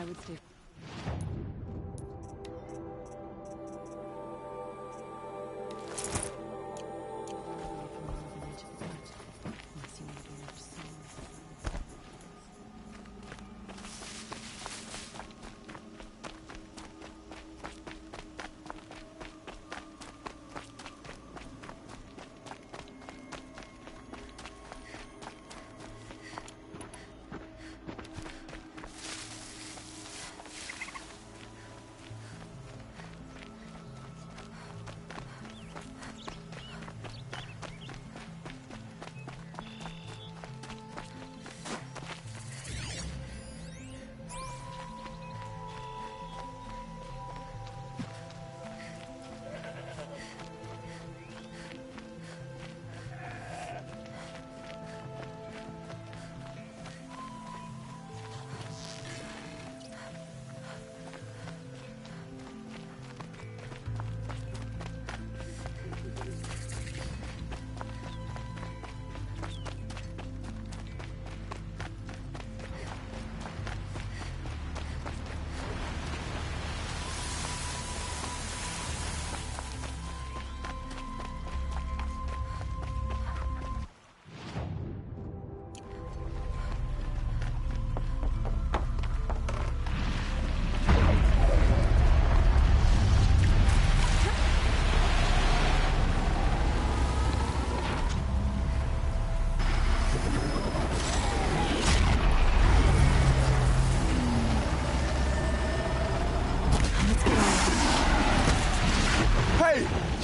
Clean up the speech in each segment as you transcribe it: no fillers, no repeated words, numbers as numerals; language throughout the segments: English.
I would stay.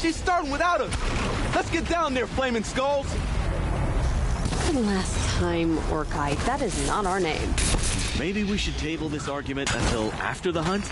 She's starting without us. Let's get down there, Flaming Skulls. Last time, Orkite. That is not our name. Maybe we should table this argument until after the hunt?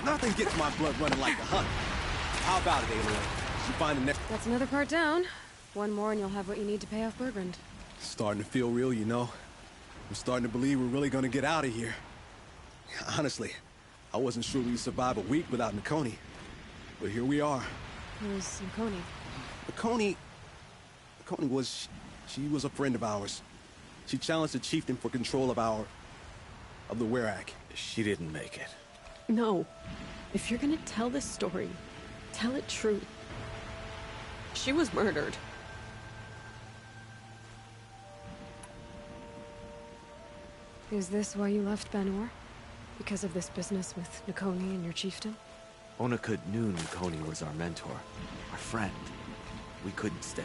Nothing gets my blood running like the hunt. How about it, Aloy? You find the next... That's another part down. One more and you'll have what you need to pay off Bergrand. Starting to feel real, you know. I'm starting to believe we're really gonna get out of here. Honestly, I wasn't sure we'd survive a week without Nakoni. But here we are. Who's Nakoni? Nakoni was... She was a friend of ours. She challenged the chieftain for control of our... of the Werak. She didn't make it. No. If you're gonna tell this story, tell it true. She was murdered. Is this why you left Banor? Because of this business with Nakoni and your chieftain? Onakut knew Nakoni was our mentor, our friend. We couldn't stay.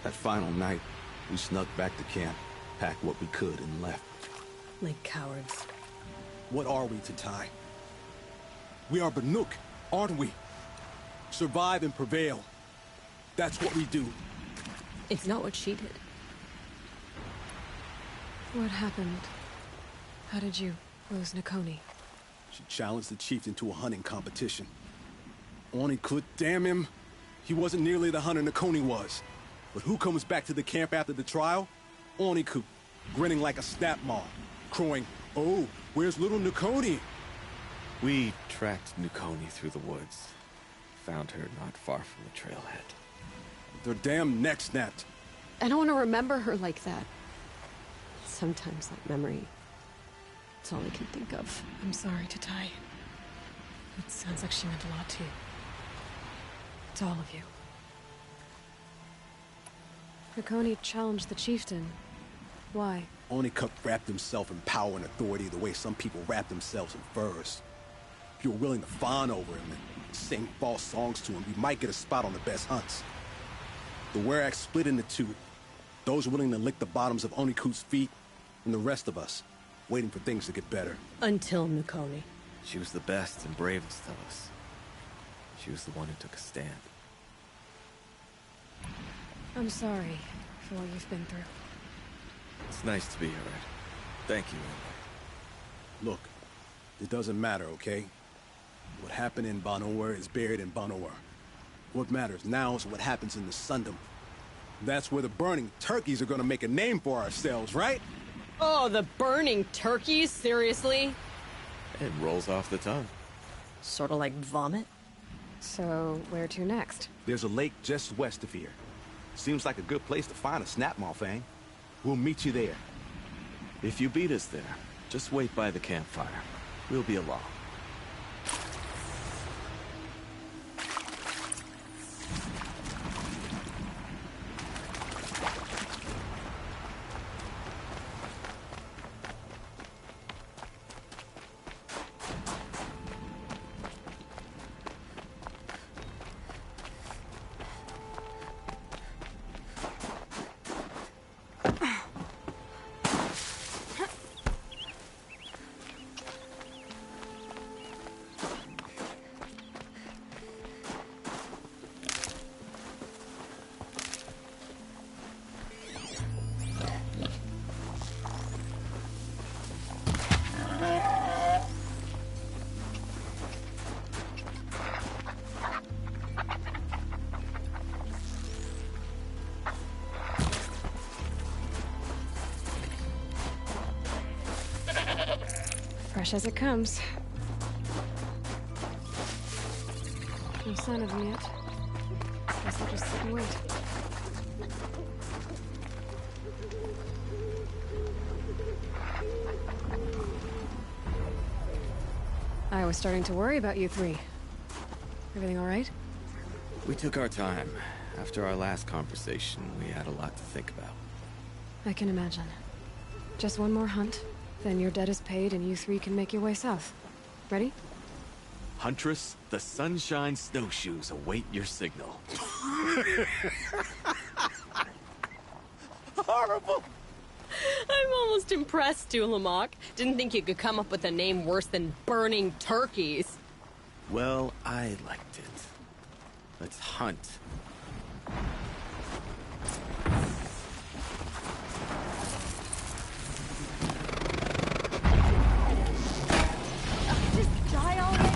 That final night, we snuck back to camp, packed what we could, and left. Like cowards. What are we to Ty? We are Banuk, aren't we? Survive and prevail. That's what we do. It's not what she did. What happened? How did you lose Nakoni? She challenged the chieftain to a hunting competition. Onakut, damn him. He wasn't nearly the hunter Nakoni was. But who comes back to the camp after the trial? Onakut, grinning like a snap maw, crowing, "Oh, where's little Nakoni?" We tracked Nakoni through the woods. Found her not far from the trailhead. Their damn neck snapped. I don't want to remember her like that. Sometimes that memory, it's all I can think of. I'm sorry to Ty. It sounds like she meant a lot to you. To all of you. Nakoni challenged the chieftain. Why? Onakut wrapped himself in power and authority the way some people wrap themselves in furs. If you were willing to fawn over him and sing false songs to him, you might get a spot on the best hunts. The Werak split into two. Those willing to lick the bottoms of Onakut's feet, and the rest of us, waiting for things to get better. Until Nakoni. She was the best and bravest of us. She was the one who took a stand. I'm sorry for what you've been through. It's nice to be here, Ed. Thank you, anyway. Look, it doesn't matter, okay? What happened in Banor is buried in Banor. What matters now is what happens in the Sundom. That's where the burning turkeys are gonna make a name for ourselves, right? Oh, the burning turkeys? Seriously? It rolls off the tongue. Sort of like vomit? So, where to next? There's a lake just west of here. Seems like a good place to find a snapmaw fang. We'll meet you there. If you beat us there, just wait by the campfire. We'll be along. Fresh as it comes. No sign of them yet. Guess I'll just sit and wait. I was starting to worry about you three. Everything all right? We took our time. After our last conversation, we had a lot to think about. I can imagine. Just one more hunt, then your debt is paid and you three can make your way south. Ready? Huntress, the Sunshine Snowshoes await your signal. Horrible! I'm almost impressed, Dulamok. Didn't think you could come up with a name worse than burning turkeys. Well, I liked it. Let's hunt. Just die already?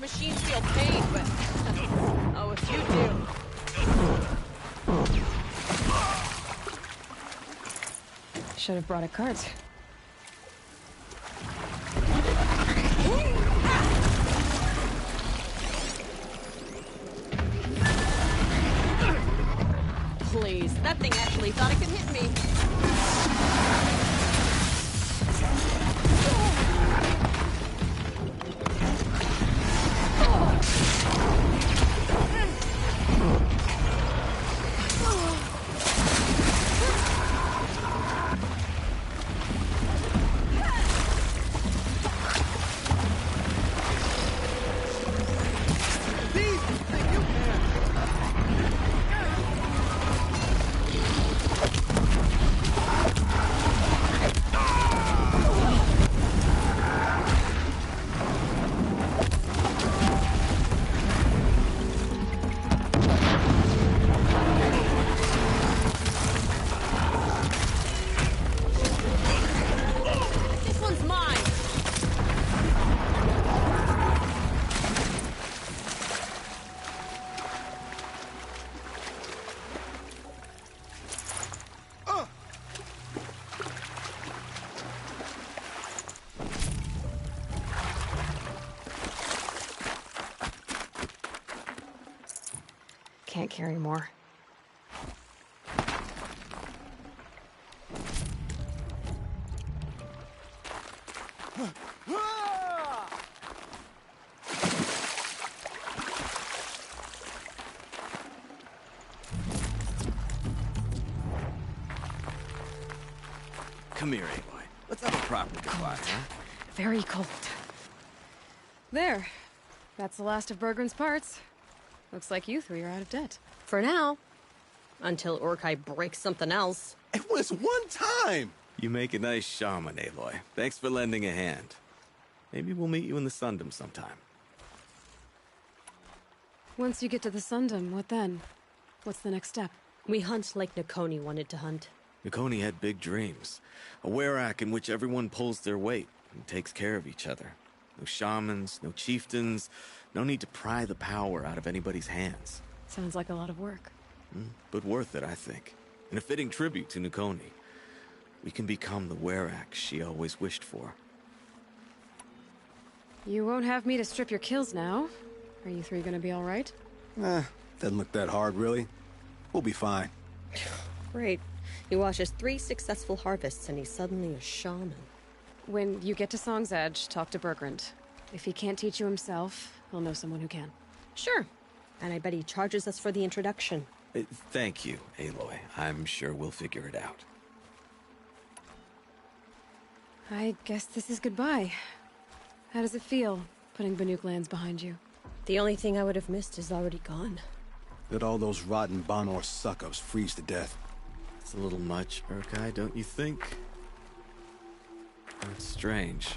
machines feel pain, but... oh, if you do. Should have brought a cart. Please, that thing actually thought it could hit me. Can't carry more. Come here, Aloy. Let's have a proper goodbye, huh? Very cold. There. That's the last of Bergren's parts. Looks like you three are out of debt. For now. Until Urkai breaks something else. It was one time! You make a nice shaman, Aloy. Thanks for lending a hand. Maybe we'll meet you in the Sundom sometime. Once you get to the Sundom, what then? What's the next step? We hunt like Nakoni wanted to hunt. Nakoni had big dreams. A werak in which everyone pulls their weight and takes care of each other. No shamans, no chieftains, no need to pry the power out of anybody's hands. Sounds like a lot of work. But worth it, I think. And a fitting tribute to Nakoni. We can become the werak she always wished for. You won't have me to strip your kills now. Are you three gonna be all right? Doesn't look that hard, really. We'll be fine. Great. He watches 3 successful harvests and he's suddenly a shaman. When you get to Song's Edge, talk to Bergrand. If he can't teach you himself, he'll know someone who can. Sure. And I bet he charges us for the introduction. Thank you, Aloy. I'm sure we'll figure it out. I guess this is goodbye. How does it feel, putting Banuk lands behind you? The only thing I would have missed is already gone. Let all those rotten Banor suck-ups freeze to death. It's a little much, Urkai, don't you think? That's strange.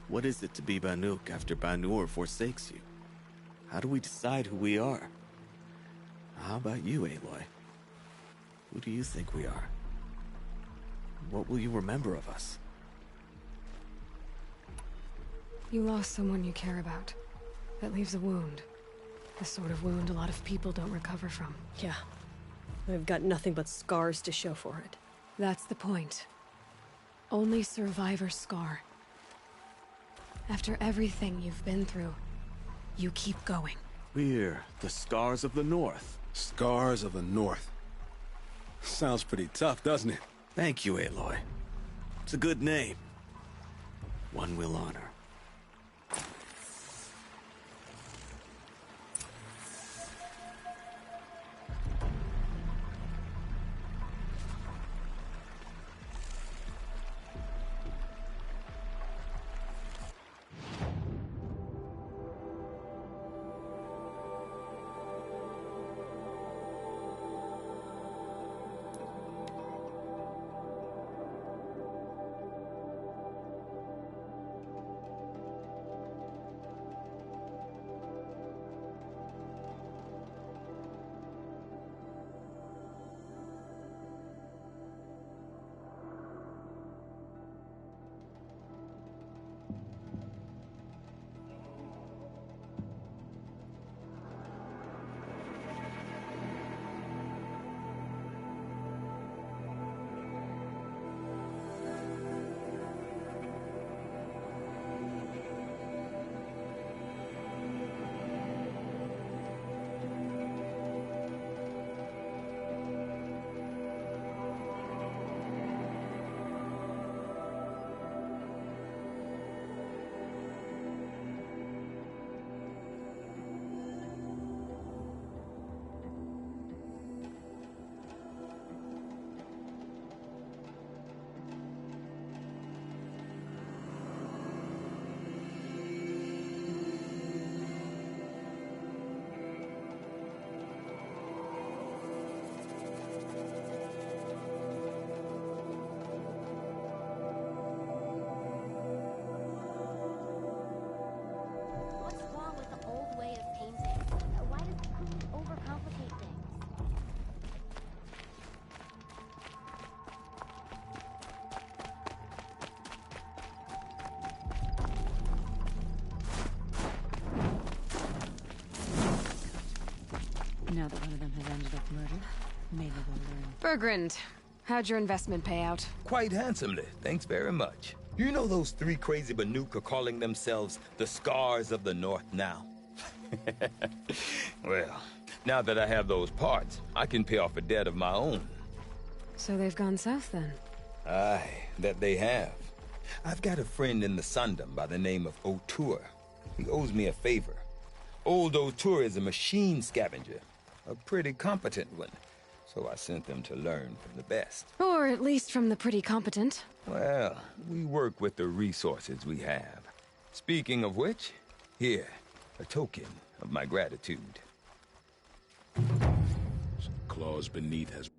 What is it to be Banuk after Banur forsakes you? How do we decide who we are? How about you, Aloy? Who do you think we are? What will you remember of us? You lost someone you care about. That leaves a wound. The sort of wound a lot of people don't recover from. Yeah. I've got nothing but scars to show for it. That's the point. Only survivor's scar. After everything you've been through, you keep going. We're the Scars of the North. Scars of the North. Sounds pretty tough, doesn't it? Thank you, Aloy. It's a good name. One we'll honor. Now that one of them has ended up murdered, maybe they'll learn. Bergrand, how'd your investment pay out? Quite handsomely, thanks very much. You know those three crazy Banuk are calling themselves the Scars of the North now? Well, now that I have those parts, I can pay off a debt of my own. So they've gone south then? Aye, that they have. I've got a friend in the Sundom by the name of O'Toole. He owes me a favor. Old O'Toole is a machine scavenger, a pretty competent one. So I sent them to learn from the best. Or at least from the pretty competent. Well, we work with the resources we have. Speaking of which, here, a token of my gratitude. Some claws beneath has...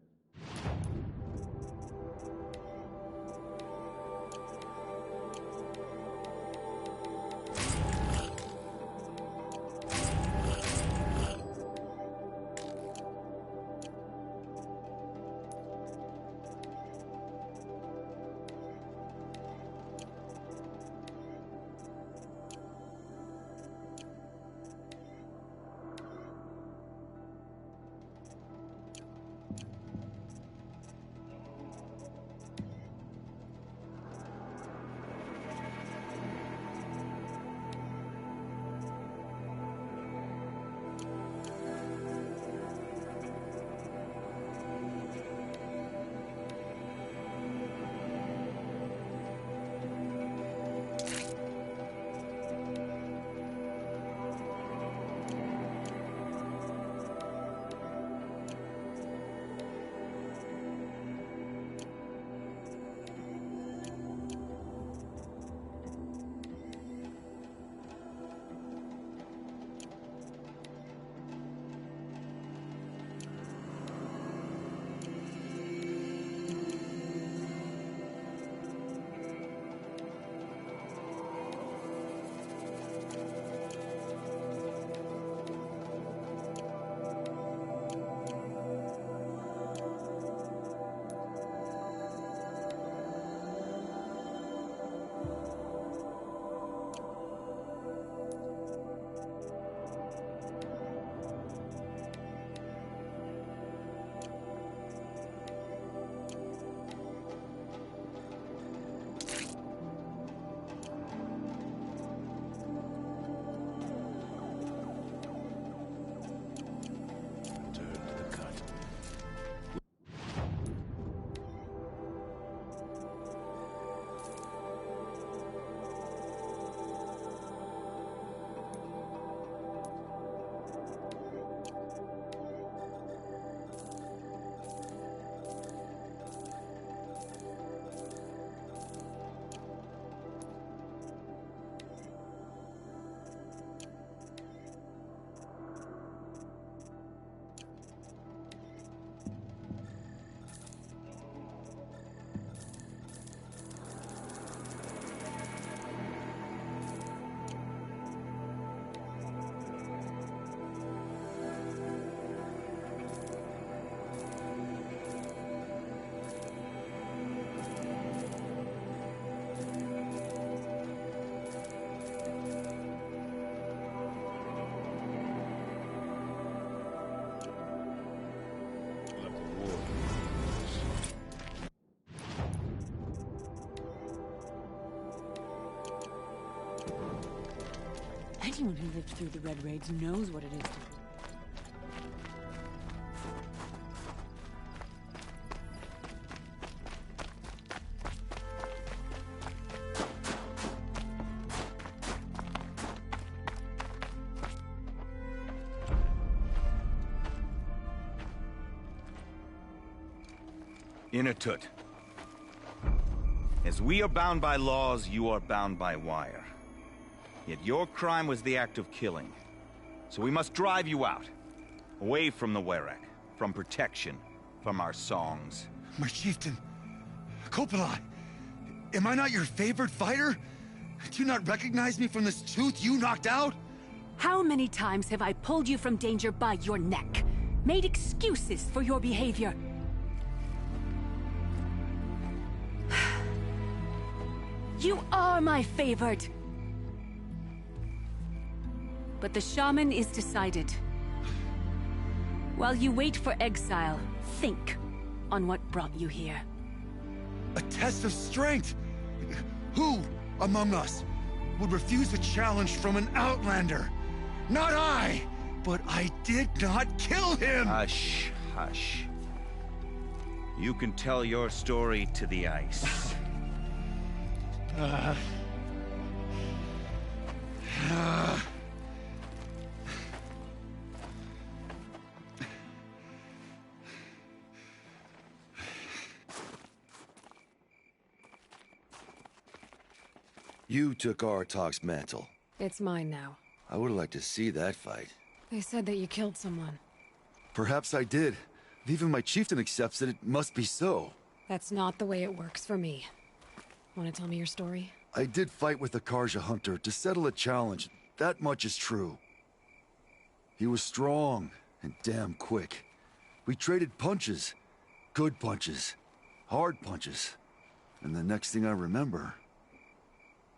Anyone who lived through the Red Raids knows what it is to... Inatut. As we are bound by laws, you are bound by wire. Yet your crime was the act of killing. So we must drive you out. Away from the Werak, from protection, from our songs. My chieftain, Kopalai, am I not your favorite fighter? Do you not recognize me from this tooth you knocked out? How many times have I pulled you from danger by your neck? Made excuses for your behavior? You are my favorite! But the shaman is decided. While you wait for exile, think on what brought you here. A test of strength! Who among us would refuse a challenge from an Outlander? Not I! But I did not kill him! Hush, hush. You can tell your story to the ice. You took Artok's mantle. It's mine now. I would like to see that fight. They said that you killed someone. Perhaps I did. If even my chieftain accepts it, it must be so. That's not the way it works for me. Want to tell me your story? I did fight with the Karja hunter to settle a challenge. That much is true. He was strong and damn quick. We traded punches. Good punches. Hard punches. And the next thing I remember...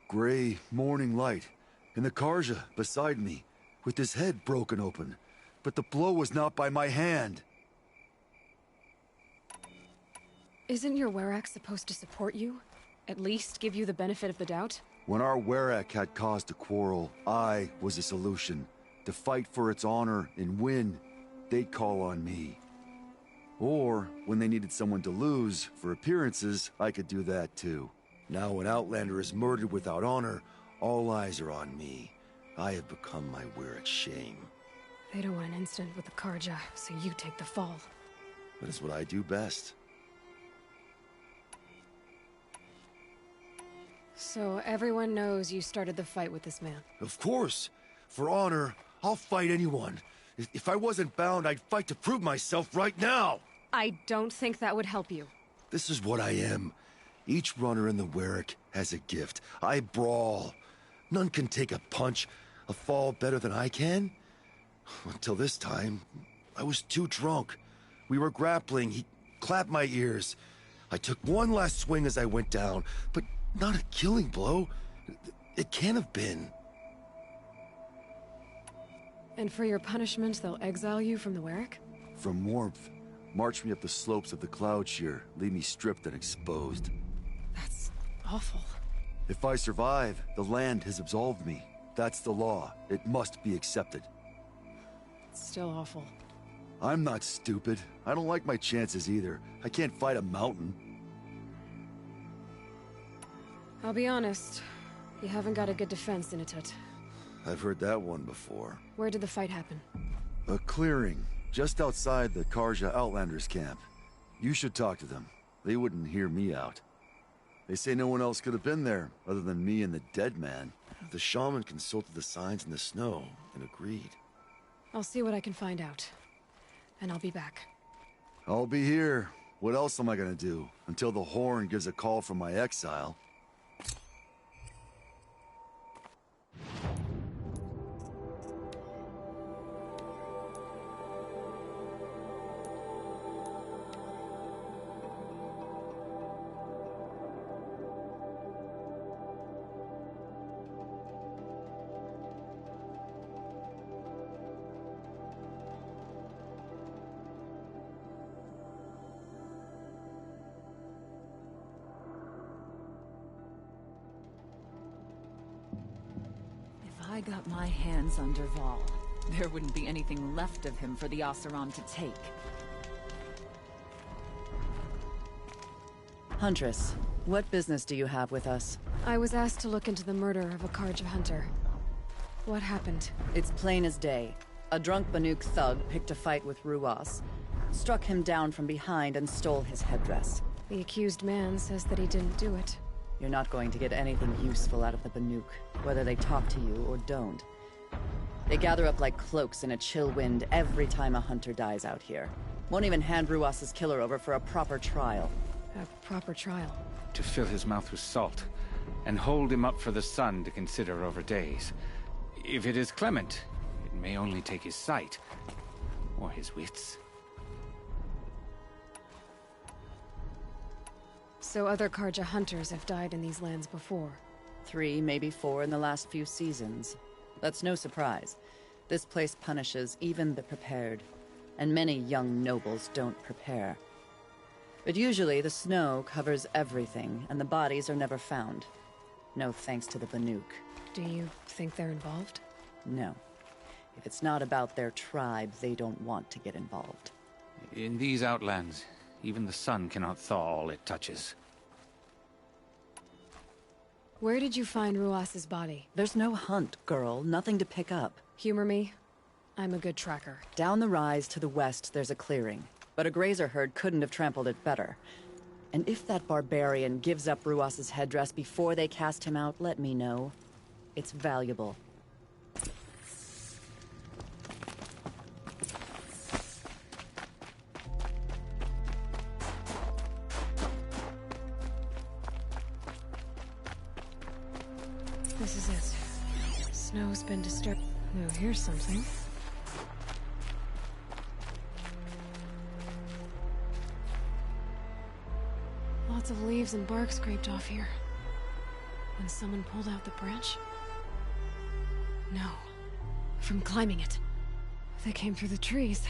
gray morning light, and the Karja beside me, with his head broken open. But the blow was not by my hand. Isn't your Werak supposed to support you? At least give you the benefit of the doubt? When our Werak had cause to quarrel, I was a solution. To fight for its honor and win, they'd call on me. Or, when they needed someone to lose, for appearances, I could do that too. Now an Outlander is murdered without honor, all eyes are on me. I have become my Werak's shame. They don't want an incident with the Karja, so you take the fall. That is what I do best. So everyone knows you started the fight with this man? Of course! For honor, I'll fight anyone. If I wasn't bound, I'd fight to prove myself right now! I don't think that would help you. This is what I am. Each runner in the Werak has a gift. I brawl. None can take a punch, a fall better than I can. Until this time, I was too drunk. We were grappling, he clapped my ears. I took one last swing as I went down, but not a killing blow. It can't have been. And for your punishment, they'll exile you from the Werak? From warmth, march me up the slopes of the Cloud Shear, leave me stripped and exposed. That's awful. If I survive, the land has absolved me. That's the law. It must be accepted. It's still awful. I'm not stupid. I don't like my chances either. I can't fight a mountain. I'll be honest. You haven't got a good defense, Initut. I've heard that one before. Where did the fight happen? A clearing, just outside the Karja Outlanders camp. You should talk to them. They wouldn't hear me out. They say no one else could have been there, other than me and the dead man. The shaman consulted the signs in the snow and agreed. I'll see what I can find out. And I'll be back. I'll be here. What else am I gonna do? Until the horn gives a call from my exile. If I got my hands on Dervahl, there wouldn't be anything left of him for the Oseram to take. Huntress, what business do you have with us? I was asked to look into the murder of a Karja hunter. What happened? It's plain as day. A drunk Banuk thug picked a fight with Ruas, struck him down from behind and stole his headdress. The accused man says that he didn't do it. You're not going to get anything useful out of the Banuk, whether they talk to you or don't. They gather up like cloaks in a chill wind every time a hunter dies out here. Won't even hand Ruas's killer over for a proper trial. A proper trial? To fill his mouth with salt, and hold him up for the sun to consider over days. If it is clement, it may only take his sight, or his wits. So other Karja hunters have died in these lands before? 3, maybe 4 in the last few seasons. That's no surprise. This place punishes even the prepared. and many young nobles don't prepare. But usually the snow covers everything, and the bodies are never found. No thanks to the Banuk. Do you think they're involved? No. If it's not about their tribe, they don't want to get involved. In these outlands, even the sun cannot thaw all it touches. Where did you find Ruas's body? There's no hunt, girl. Nothing to pick up. Humor me. I'm a good tracker. Down the rise to the west, there's a clearing. But a grazer herd couldn't have trampled it better. And if that barbarian gives up Ruas's headdress before they cast him out, let me know. It's valuable. This is it. Snow's been disturbed. Oh, here's something. Lots of leaves and bark scraped off here. When someone pulled out the branch? No. From climbing it. They came through the trees.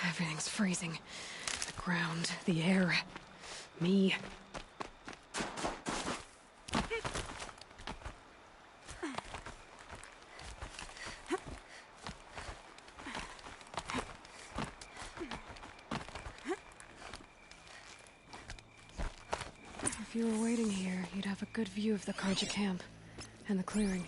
Everything's freezing. The ground, the air, me. If you were waiting here, you'd have a good view of the Karja camp and the clearing.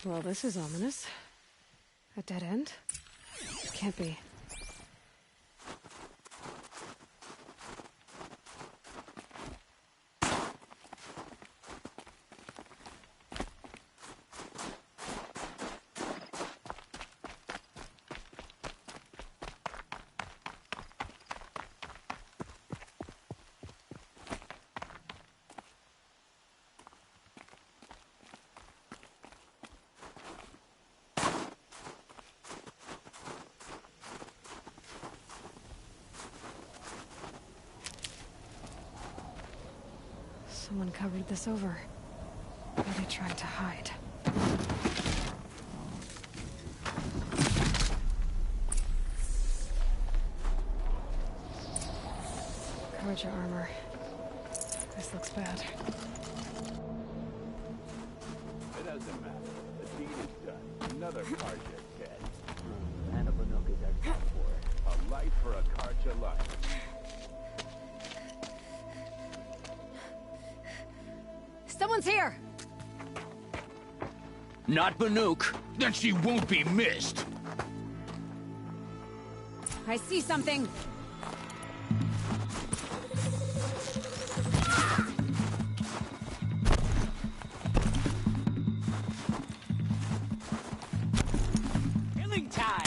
Well, this is ominous. A dead end? Can't be. Someone covered this over. What are they trying to hide? Karja armor. This looks bad. It doesn't matter. The deed is done. Another Karja dead. And a Banuk is exiled for it. A life for a Karja life. Someone's here! Not Banuk. Then she won't be missed. I see something! Killing time!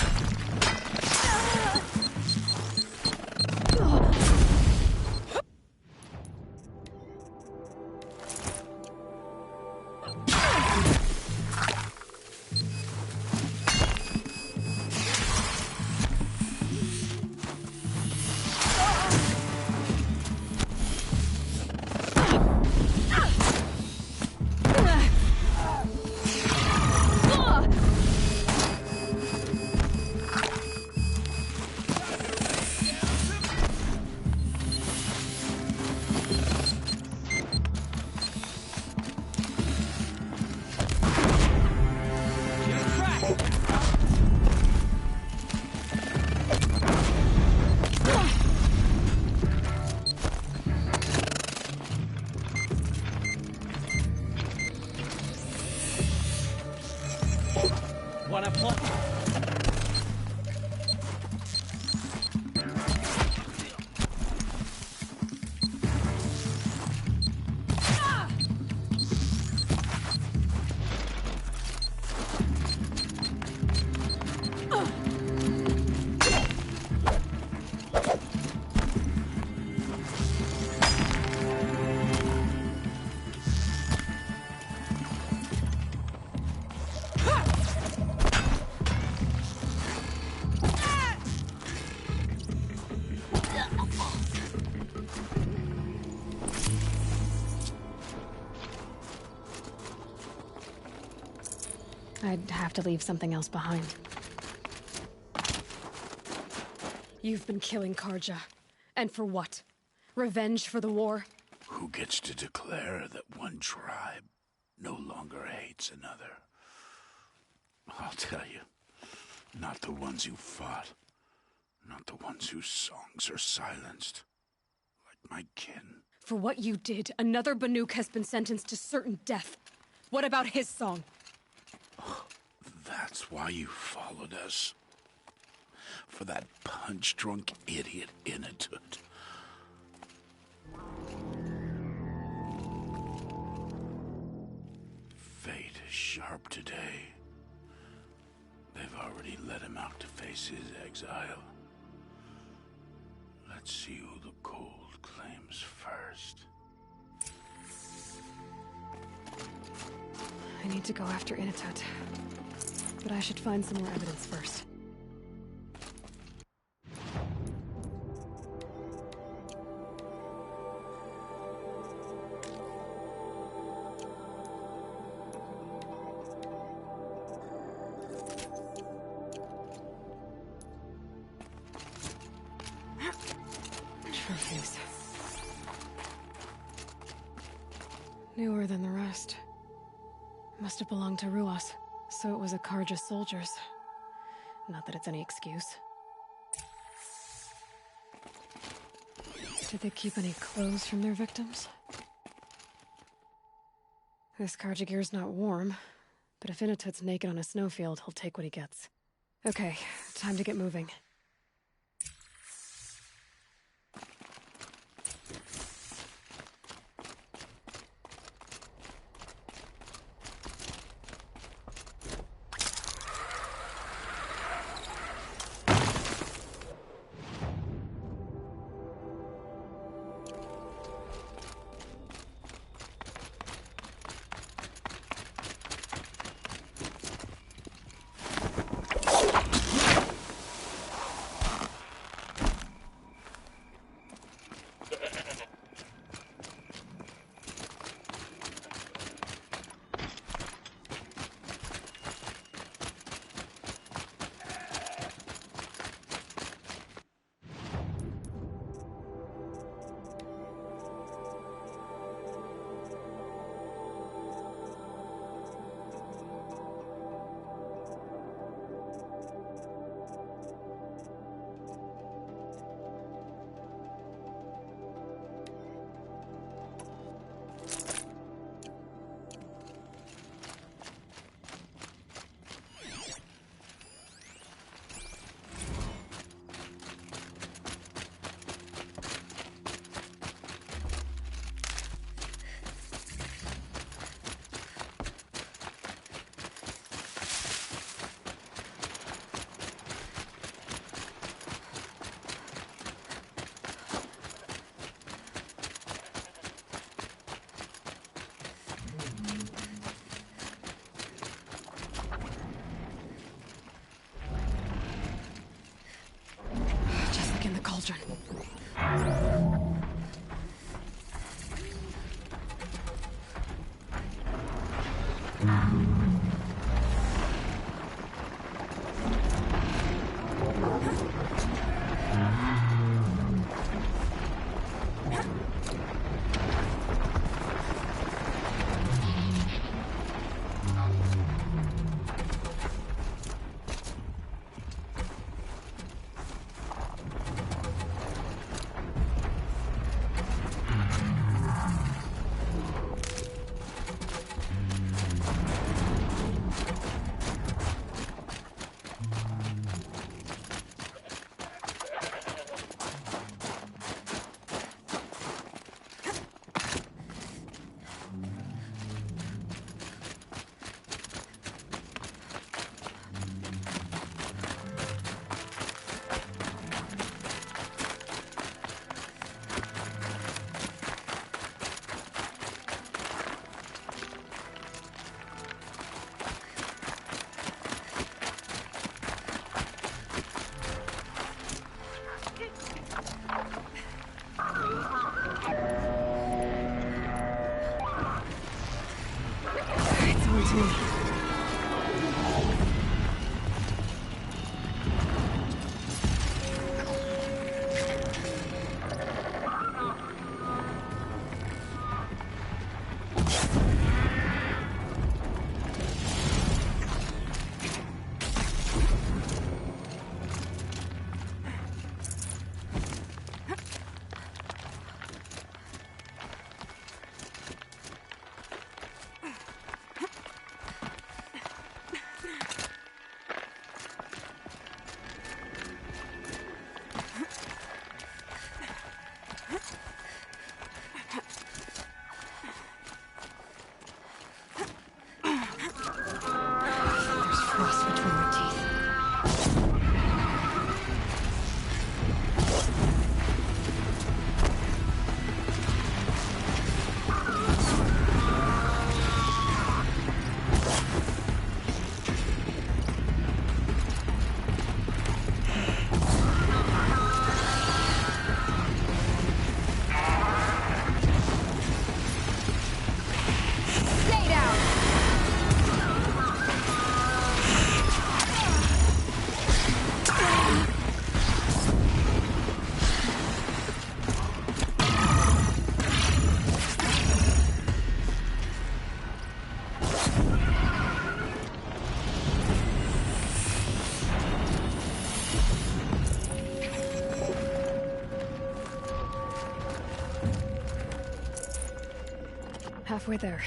Wanna play? I'd have to leave something else behind. You've been killing Karja. And for what? Revenge for the war? Who gets to declare that one tribe no longer hates another? I'll tell you, not the ones who fought. Not the ones whose songs are silenced. Like my kin. For what you did, another Banuk has been sentenced to certain death. What about his song? That's why you followed us. For that punch-drunk idiot Inatut. Fate is sharp today. They've already let him out to face his exile. Let's see who the cold claims first. I need to go after Inatut. But I should find some more evidence first. Trophies. Newer than the rest. Must have belonged to Ruas. So it was a Karja soldier's. Not that it's any excuse. Did they keep any clothes from their victims? This Karja gear's not warm, But if Inatut's naked on a snowfield, he'll take what he gets. Okay, time to get moving. Halfway there.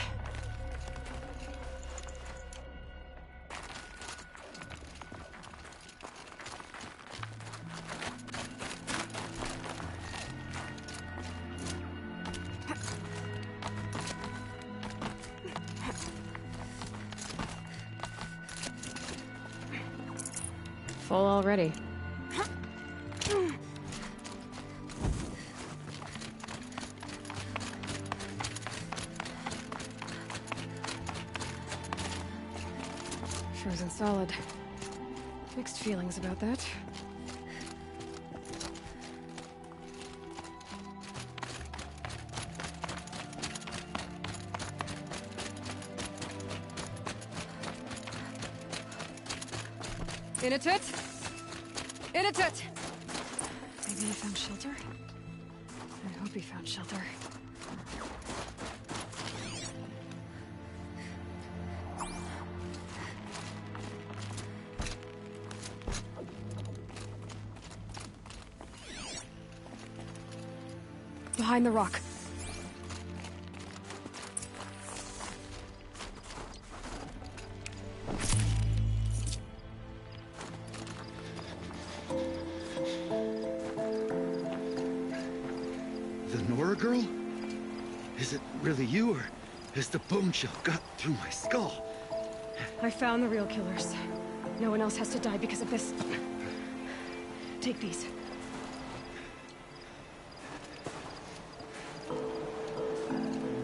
full already. Frozen solid. Mixed feelings about that. In it! In it! Maybe he found shelter? I hope he found shelter. Behind the rock. The Nora girl? Is it really you, or has the bone shell got through my skull? I found the real killers. No one else has to die because of this. Take these.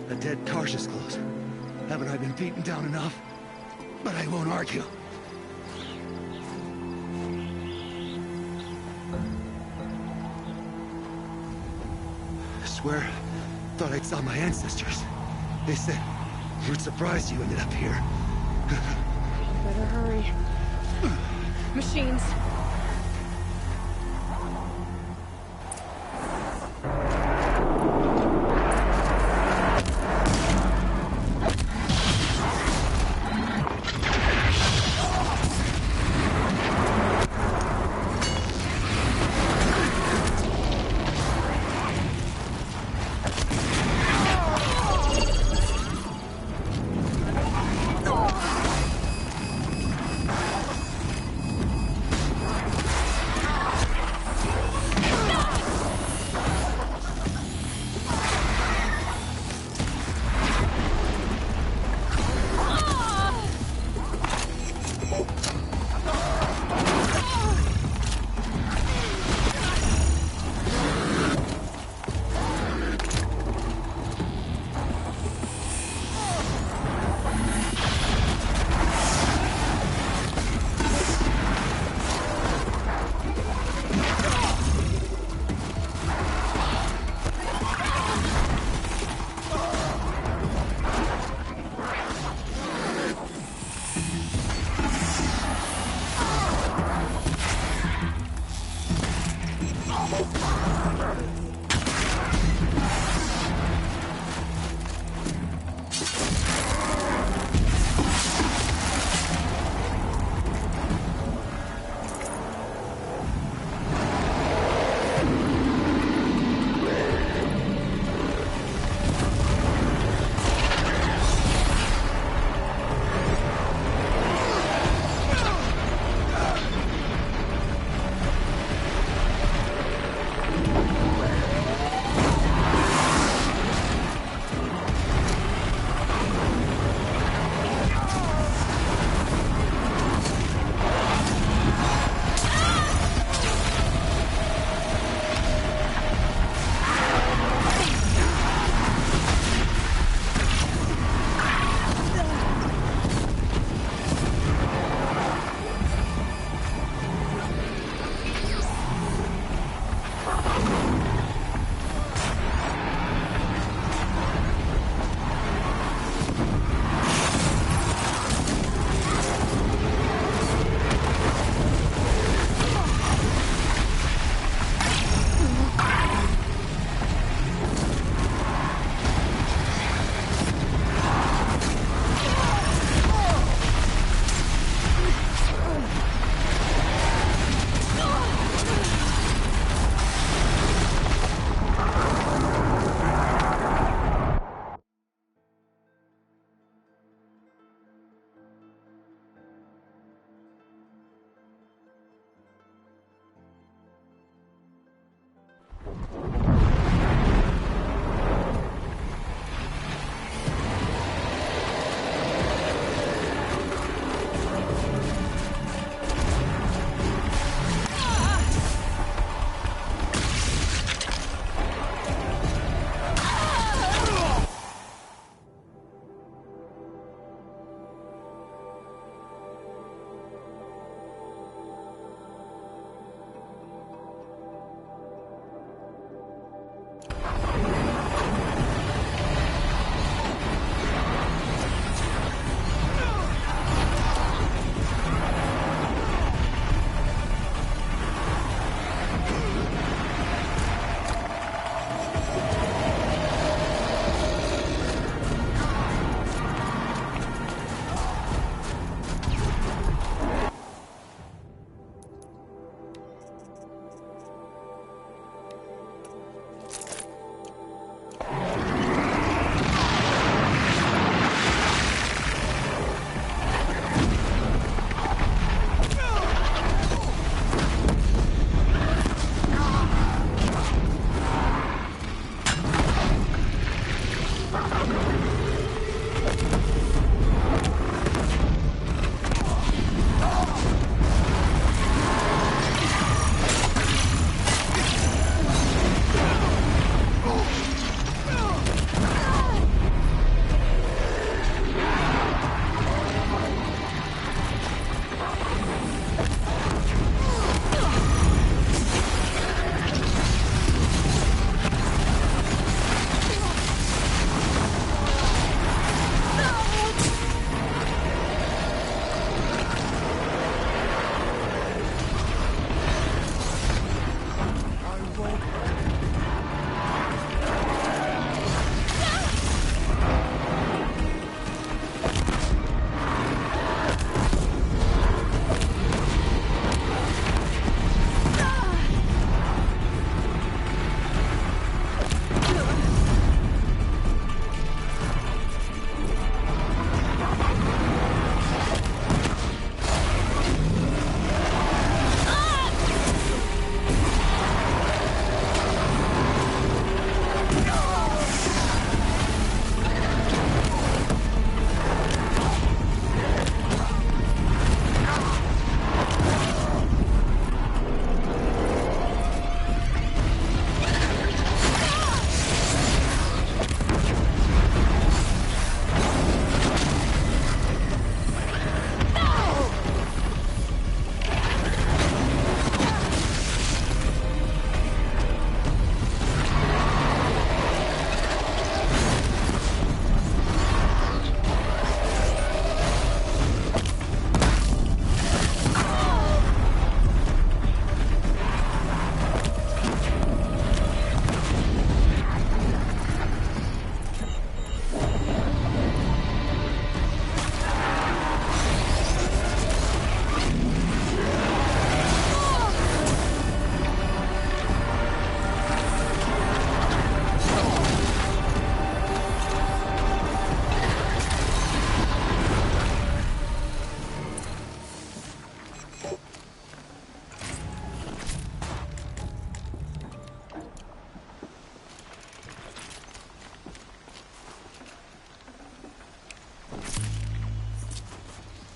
A dead Karja's clothes. Haven't I been beaten down enough? But I won't argue. I swear, thought I saw my ancestors. They said, we're surprised you ended up here. Better hurry. Machines.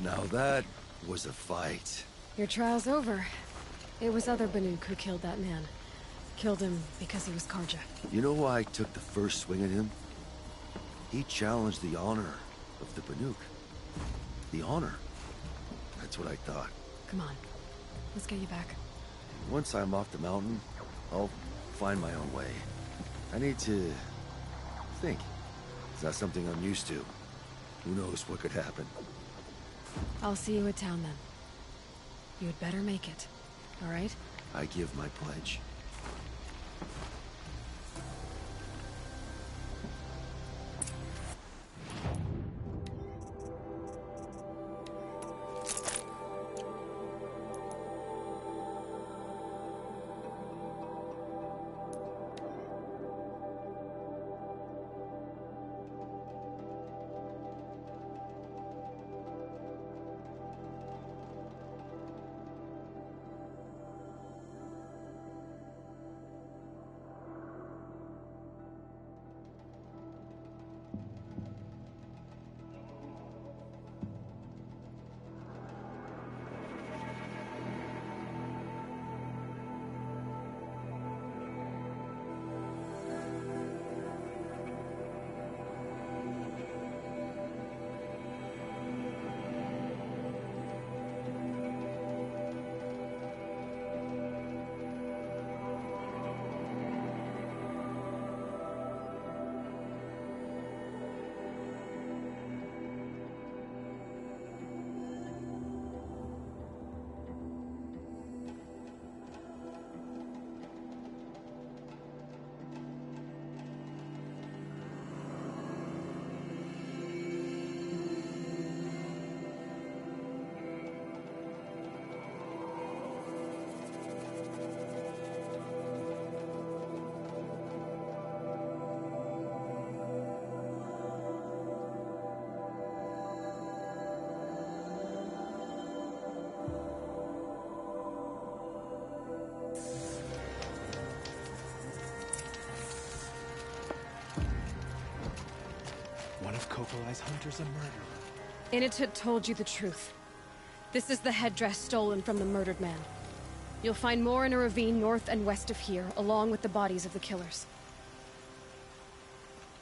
Now that was a fight. Your trial's over. It was other Banuk who killed that man. Killed him because he was Karja. You know why I took the first swing at him? He challenged the honor of the Banuk. The honor. That's what I thought. Come on. Let's get you back. Once I'm off the mountain, I'll find my own way. I need to think. It's not something I'm used to. Who knows what could happen. I'll see you at town then. You'd better make it. All right? I give my pledge. One of Kokolai's hunters a murderer. Initut told you the truth. This is the headdress stolen from the murdered man. You'll find more in a ravine north and west of here, along with the bodies of the killers.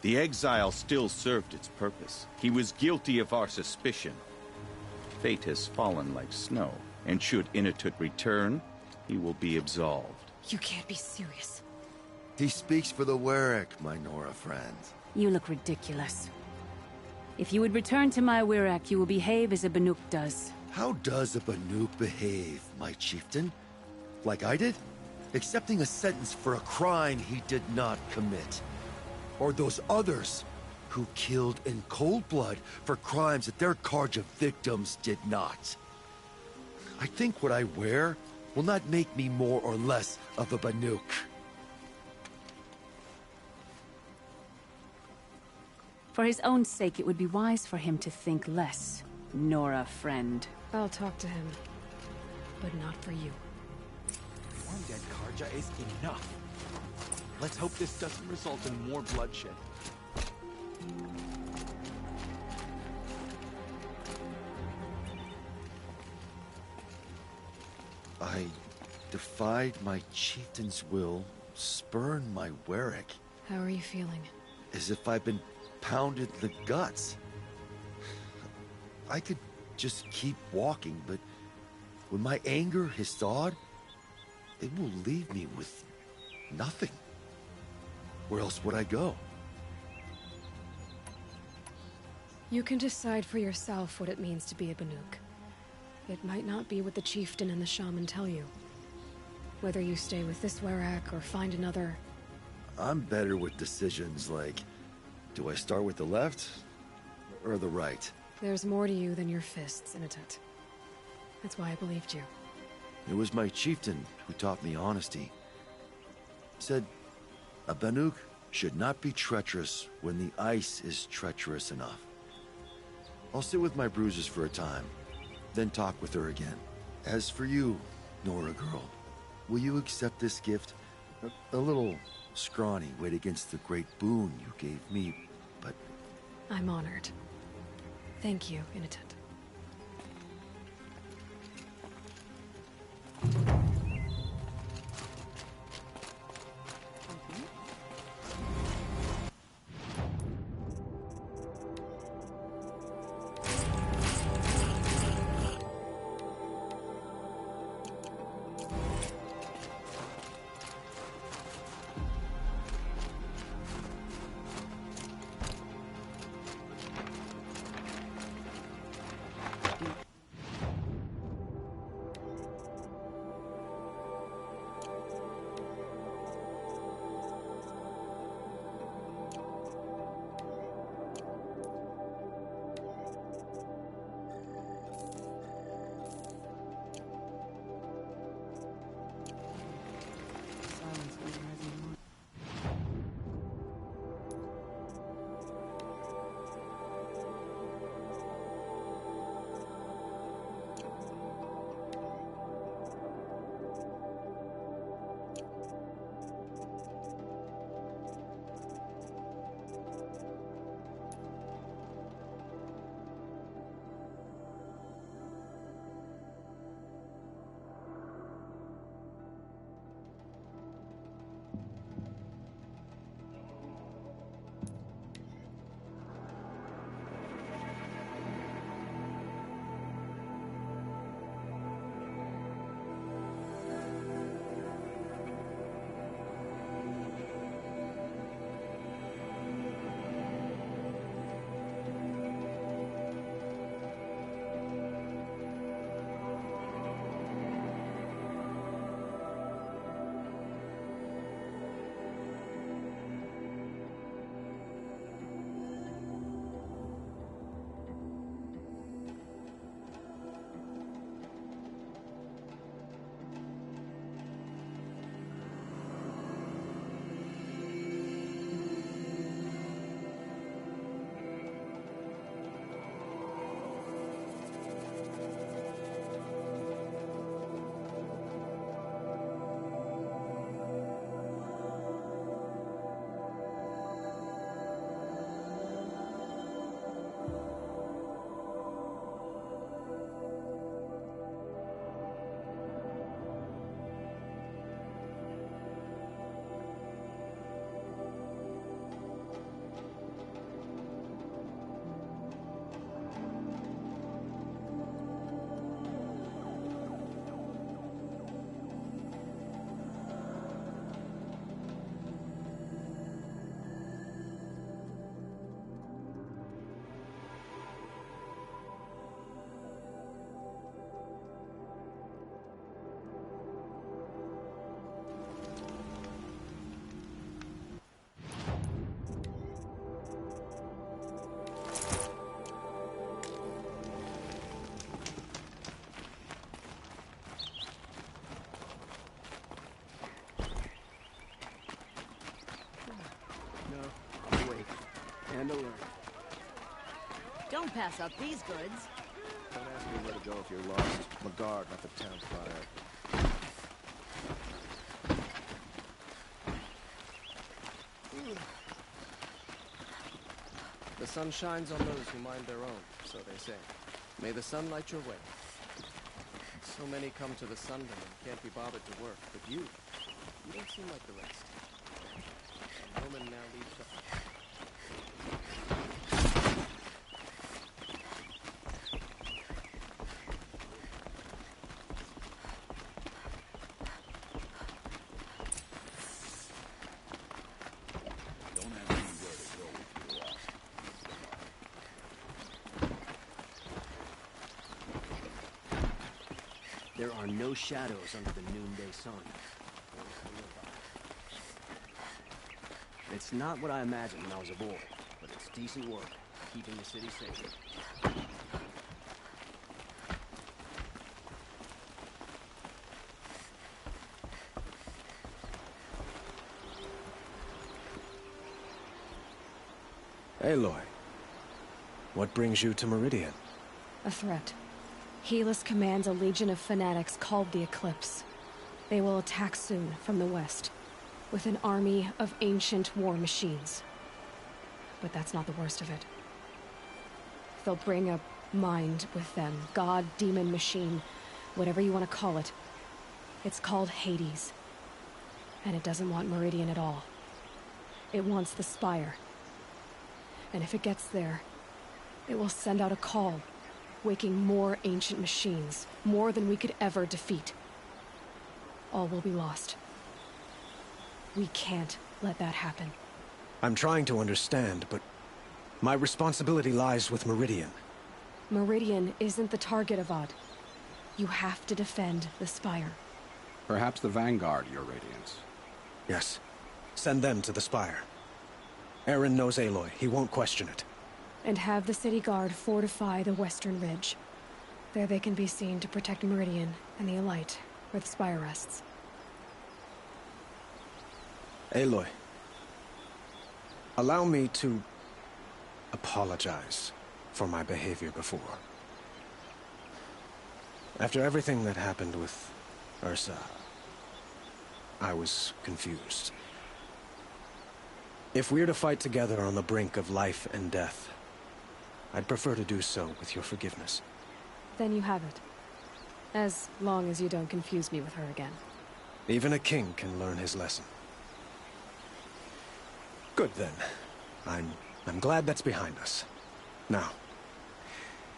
The exile still served its purpose. He was guilty of our suspicion. Fate has fallen like snow, and should Initut return, he will be absolved. You can't be serious. He speaks for the Warwick, my Nora friend. You look ridiculous. If you would return to my Wirak, you will behave as a Banuk does. How does a Banuk behave, my chieftain? Like I did? Accepting a sentence for a crime he did not commit. Or those others who killed in cold blood for crimes that their Karja victims did not. I think what I wear will not make me more or less of a Banuk. For his own sake, it would be wise for him to think less. Nora, friend. I'll talk to him. But not for you. One dead Karja is enough. Let's hope this doesn't result in more bloodshed. I defied my chieftain's will, spurned my Warwick. How are you feeling? As if I've been pounded in the guts. I could just keep walking, but when my anger has thawed, it will leave me with nothing. Where else would I go? You can decide for yourself what it means to be a Banuk. It might not be what the chieftain and the shaman tell you. Whether you stay with this Warwick or find another... I'm better with decisions like, do I start with the left or the right? There's more to you than your fists, Initut. That's why I believed you. It was my chieftain who taught me honesty. Said, a Banuk should not be treacherous when the ice is treacherous enough. I'll sit with my bruises for a time, then talk with her again. As for you, Nora girl, will you accept this gift? A little scrawny weighed against the great boon you gave me, but... I'm honored. Thank you, Initut. to learn. Don't pass up these goods. Don't ask me where to go if you're lost. I'm a guard, not the town crier. The sun shines on those who mind their own, so they say. May the sun light your way. So many come to the Sundom and can't be bothered to work, but you don't seem like the rest. A woman now leads the... There are no shadows under the noonday sun. It's not what I imagined when I was a boy, but it's decent work, keeping the city safe. Aloy, what brings you to Meridian? A threat. Helis commands a legion of fanatics called the Eclipse. They will attack soon from the west, with an army of ancient war machines. But that's not the worst of it. They'll bring a mind with them, god, demon, machine, whatever you want to call it. It's called Hades. And it doesn't want Meridian at all. It wants the Spire. And if it gets there, it will send out a call, waking more ancient machines, more than we could ever defeat. All will be lost. We can't let that happen. I'm trying to understand, but my responsibility lies with Meridian. Meridian isn't the target, Avad. You have to defend the Spire. Perhaps the Vanguard, Your Radiance. Yes. Send them to the Spire. Aaron knows Aloy. He won't question it. And have the city guard fortify the western ridge. There they can be seen to protect Meridian and the Elite, where the Spire rests. Aloy, allow me to apologize for my behavior before. After everything that happened with Ursa, I was confused. If we're to fight together on the brink of life and death, I'd prefer to do so with your forgiveness. Then you have it. As long as you don't confuse me with her again. Even a king can learn his lesson. Good then. I'm glad that's behind us. Now,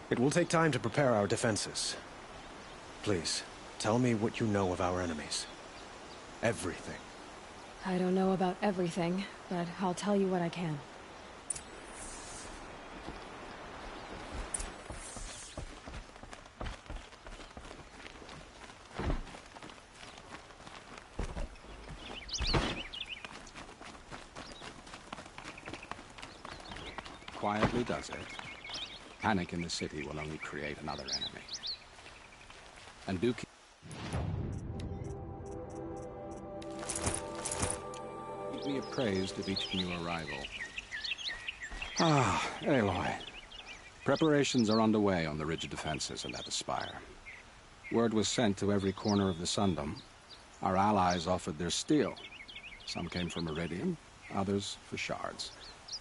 it will take time to prepare our defenses. Please, tell me what you know of our enemies. Everything. I don't know about everything, but I'll tell you what I can. Quietly does it. Panic in the city will only create another enemy. And do keep me appraised of each new arrival. Ah, Aloy. Preparations are underway on the ridge defenses and at the Spire. Word was sent to every corner of the Sundom. Our allies offered their steel. Some came for Meridian, others for shards.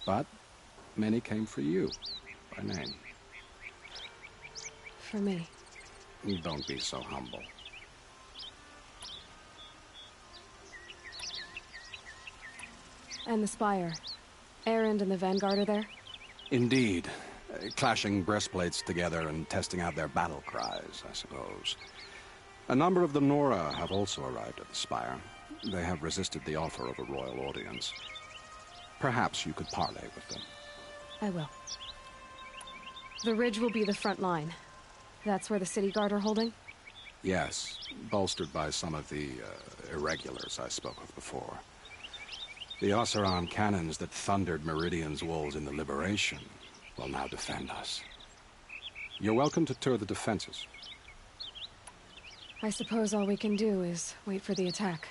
But many came for you, by name. For me. Don't be so humble. And the Spire. Erend and the Vanguard are there? Indeed. Clashing breastplates together and testing out their battle cries, I suppose. A number of the Nora have also arrived at the Spire. They have resisted the offer of a royal audience. Perhaps you could parley with them. I will. The ridge will be the front line. That's where the city guard are holding? Yes, bolstered by some of the irregulars I spoke of before. The Oseram cannons that thundered Meridian's walls in the Liberation will now defend us. You're welcome to tour the defenses. I suppose all we can do is wait for the attack.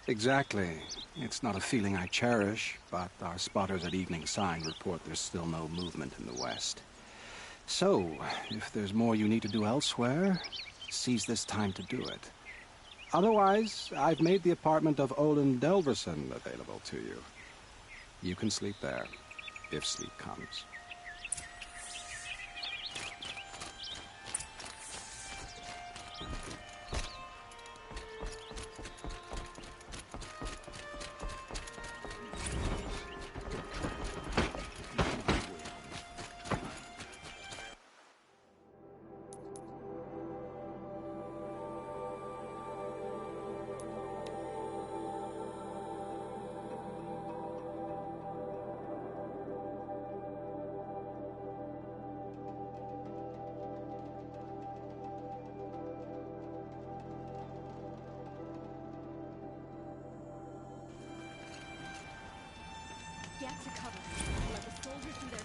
Exactly. It's not a feeling I cherish, but our spotters at Evening Sign report there's still no movement in the west. So, if there's more you need to do elsewhere, seize this time to do it. Otherwise, I've made the apartment of Olin Delverson available to you. You can sleep there, if sleep comes. Get to cover. Let the soldiers do their